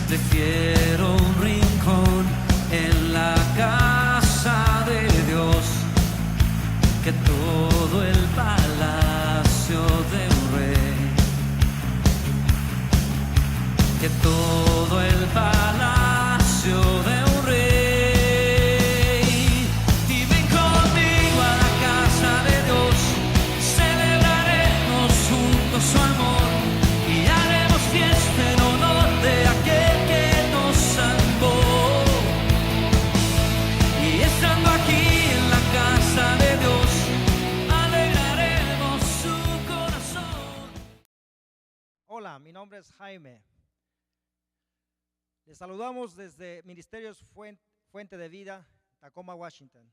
Prefiero un rincón en la casa de Dios que todo el palacio de un rey, que todo el palacio de un rey. Y ven conmigo a la casa de Dios, celebraremos juntos su amor y haremos fiesta en honor de aquel que nos salvó. Y estando aquí en la casa de Dios, alegraremos su corazón. Hola, mi nombre es Jaime. Les saludamos desde Ministerios Fuente de Vida, Tacoma, Washington.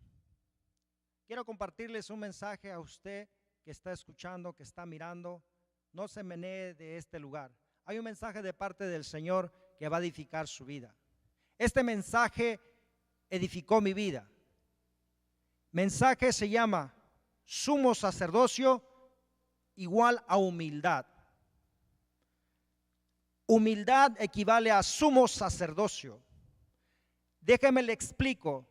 Quiero compartirles un mensaje a usted que está escuchando, que está mirando. No se menee de este lugar. Hay un mensaje de parte del Señor que va a edificar su vida. Este mensaje edificó mi vida. Mensaje se llama Sumo Sacerdocio igual a humildad. Humildad equivale a sumo sacerdocio. Déjeme le explico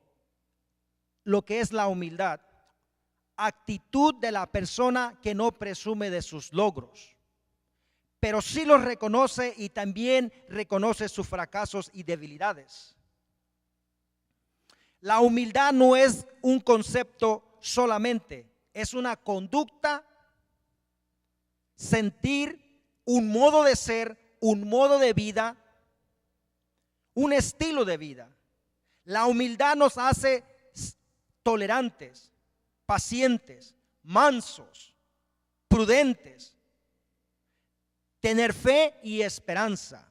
lo que es la humildad. Actitud de la persona que no presume de sus logros, pero sí los reconoce y también reconoce sus fracasos y debilidades. La humildad no es un concepto solamente, es una conducta, sentir, un modo de ser, un modo de vida, un estilo de vida. La humildad nos hace tolerantes, pacientes, mansos, prudentes, tener fe y esperanza.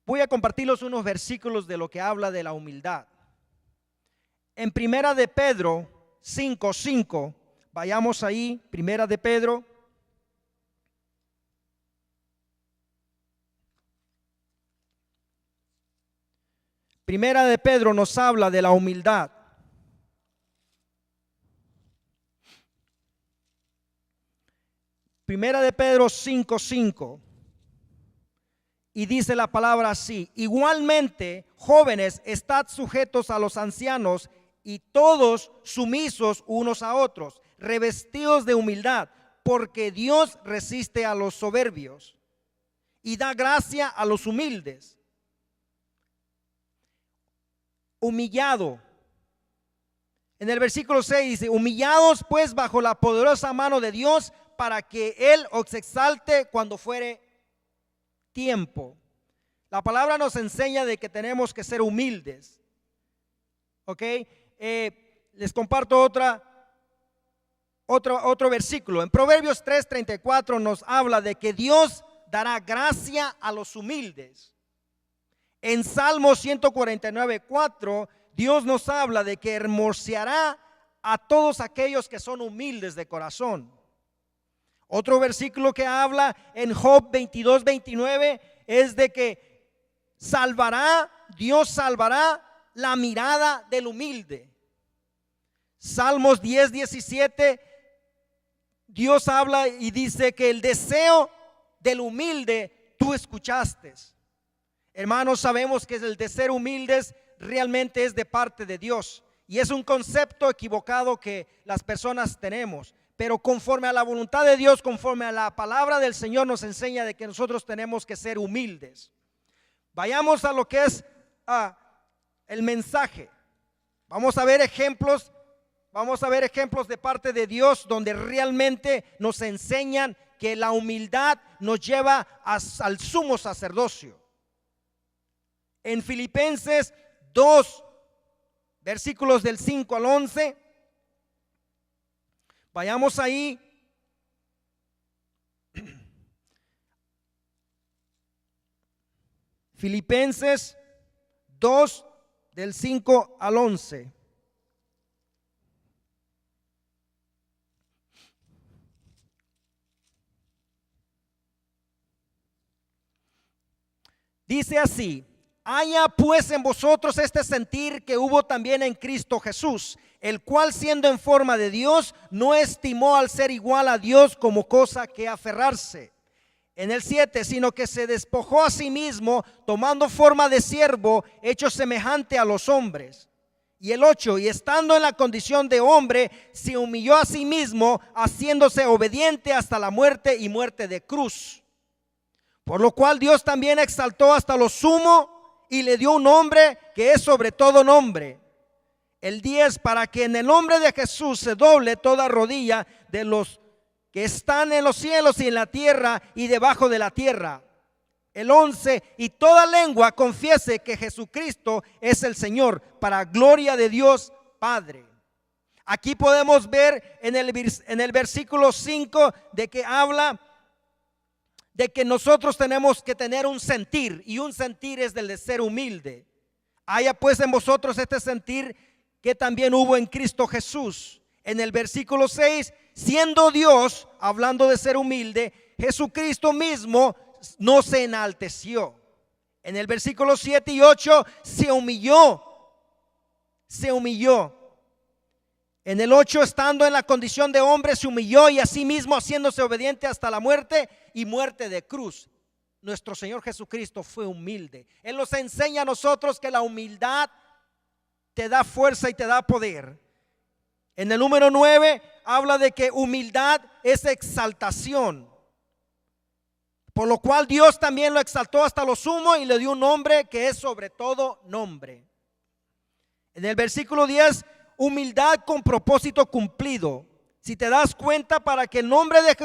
Voy a compartirles unos versículos de lo que habla de la humildad. En Primera de Pedro 5:5, vayamos ahí, Primera de Pedro. Primera de Pedro nos habla de la humildad. Primera de Pedro 5:5. Y dice la palabra así: igualmente, jóvenes, estad sujetos a los ancianos y todos sumisos unos a otros, revestidos de humildad, porque Dios resiste a los soberbios y da gracia a los humildes. Humillado. En el versículo 6 dice: humillados pues bajo la poderosa mano de Dios, para que Él os exalte cuando fuere tiempo. La palabra nos enseña de que tenemos que ser humildes. Ok, les comparto otro versículo. En Proverbios 3:34 nos habla de que Dios dará gracia a los humildes. En Salmo 149:4 Dios nos habla de que hermoseará a todos aquellos que son humildes de corazón. Otro versículo que habla en Job 22:29 es de que Dios salvará la mirada del humilde. Salmos 10:17 Dios habla y dice que el deseo del humilde tú escuchaste. Hermanos, sabemos que el de ser humildes realmente es de parte de Dios y es un concepto equivocado que las personas tenemos, pero conforme a la voluntad de Dios, conforme a la palabra del Señor, nos enseña de que nosotros tenemos que ser humildes. Vayamos a lo que es el mensaje. Vamos a ver ejemplos de parte de Dios donde realmente nos enseñan que la humildad nos lleva al sumo sacerdocio. En Filipenses 2, versículos del 5 al 11. Vayamos ahí. Filipenses 2, del 5 al 11. Dice así: haya pues en vosotros este sentir que hubo también en Cristo Jesús, el cual siendo en forma de Dios, no estimó al ser igual a Dios como cosa que aferrarse. En el 7, sino que se despojó a sí mismo, tomando forma de siervo, hecho semejante a los hombres. Y el 8, y estando en la condición de hombre, se humilló a sí mismo, haciéndose obediente hasta la muerte y muerte de cruz. Por lo cual Dios también exaltó hasta lo sumo y le dio un nombre que es sobre todo nombre. El 10, para que en el nombre de Jesús se doble toda rodilla de los que están en los cielos y en la tierra y debajo de la tierra. El 11, y toda lengua confiese que Jesucristo es el Señor, para gloria de Dios Padre. Aquí podemos ver en el versículo 5 de que habla de que nosotros tenemos que tener un sentir, y un sentir es del de ser humilde. Haya pues en vosotros este sentir que también hubo en Cristo Jesús. En el versículo 6, siendo Dios, hablando de ser humilde, Jesucristo mismo no se enalteció. En el versículo 7 y 8 se humilló. En el 8, estando en la condición de hombre, se humilló y asimismo haciéndose obediente hasta la muerte y muerte de cruz. Nuestro Señor Jesucristo fue humilde. Él nos enseña a nosotros que la humildad te da fuerza y te da poder. En el número 9 habla de que humildad es exaltación. Por lo cual Dios también lo exaltó hasta lo sumo y le dio un nombre que es sobre todo nombre. En el versículo 10, humildad con propósito cumplido. Si te das cuenta, para que el nombre de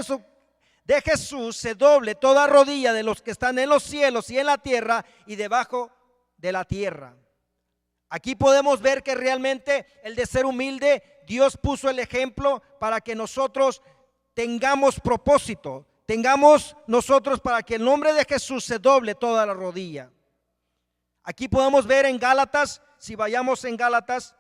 Jesús se doble toda rodilla de los que están en los cielos y en la tierra y debajo de la tierra. Aquí podemos ver que realmente el de ser humilde, Dios puso el ejemplo para que nosotros tengamos propósito, tengamos nosotros para que el nombre de Jesús se doble toda la rodilla. Aquí podemos ver en Gálatas, si vayamos en Gálatas,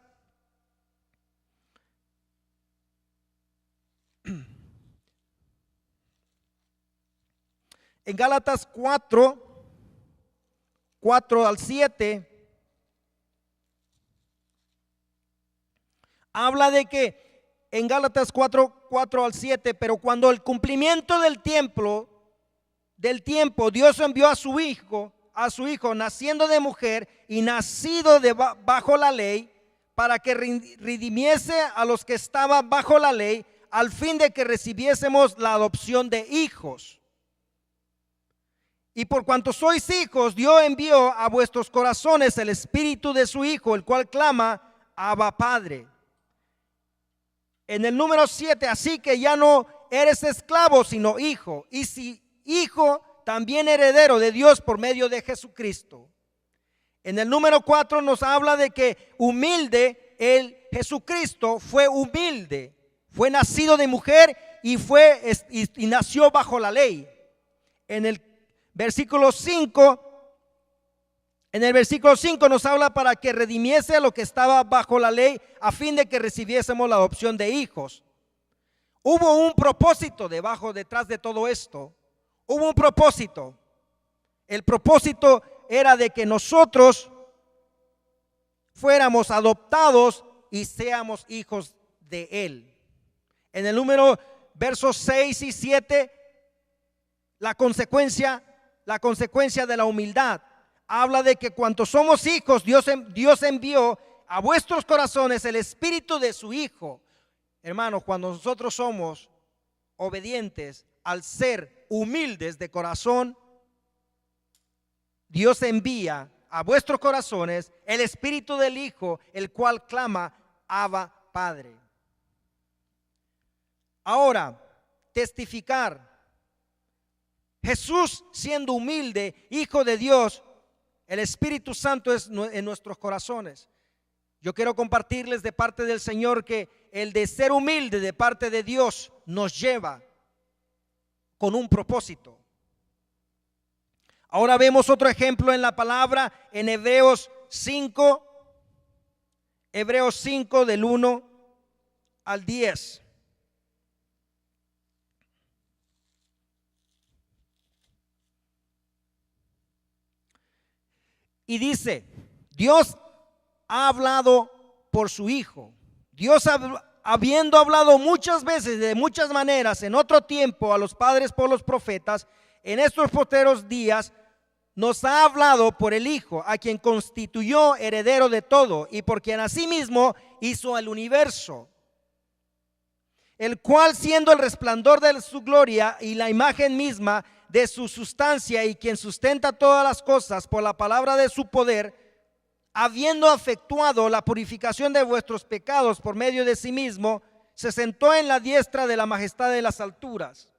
en Gálatas 4 al 7, habla de que en Gálatas 4 al 7, pero cuando el cumplimiento del tiempo, Dios envió a su hijo, naciendo de mujer y nacido bajo la ley, para que redimiese a los que estaban bajo la ley, al fin de que recibiésemos la adopción de hijos. Y por cuanto sois hijos, Dios envió a vuestros corazones el espíritu de su Hijo, el cual clama, Abba Padre. En el número 7, así que ya no eres esclavo, sino hijo. Y si hijo, también heredero de Dios por medio de Jesucristo. En el número 4 nos habla de que humilde, Jesucristo fue humilde. Fue nacido de mujer y nació bajo la ley. En el versículo 5 nos habla para que redimiese a lo que estaba bajo la ley, a fin de que recibiésemos la adopción de hijos. Hubo un propósito detrás de todo esto. Hubo un propósito. El propósito era de que nosotros fuéramos adoptados y seamos hijos de Él. En el versos 6 y 7, la consecuencia de la humildad. Habla de que cuando somos hijos, Dios envió a vuestros corazones el espíritu de su Hijo. Hermanos, cuando nosotros somos obedientes, al ser humildes de corazón, Dios envía a vuestros corazones el espíritu del Hijo, el cual clama, Abba Padre. Ahora, testificar. Jesús siendo humilde, Hijo de Dios, el Espíritu Santo es en nuestros corazones. Yo quiero compartirles de parte del Señor que el de ser humilde de parte de Dios nos lleva con un propósito. Ahora vemos otro ejemplo en la palabra en Hebreos 5 del 1 al 10. Y dice, Dios ha hablado por su Hijo. Dios habiendo hablado muchas veces, de muchas maneras, en otro tiempo a los padres por los profetas, en estos postreros días nos ha hablado por el Hijo, a quien constituyó heredero de todo y por quien asimismo hizo el universo, el cual, siendo el resplandor de su gloria y la imagen misma de su sustancia, y quien sustenta todas las cosas por la palabra de su poder, habiendo efectuado la purificación de vuestros pecados por medio de sí mismo, se sentó en la diestra de la majestad de las alturas.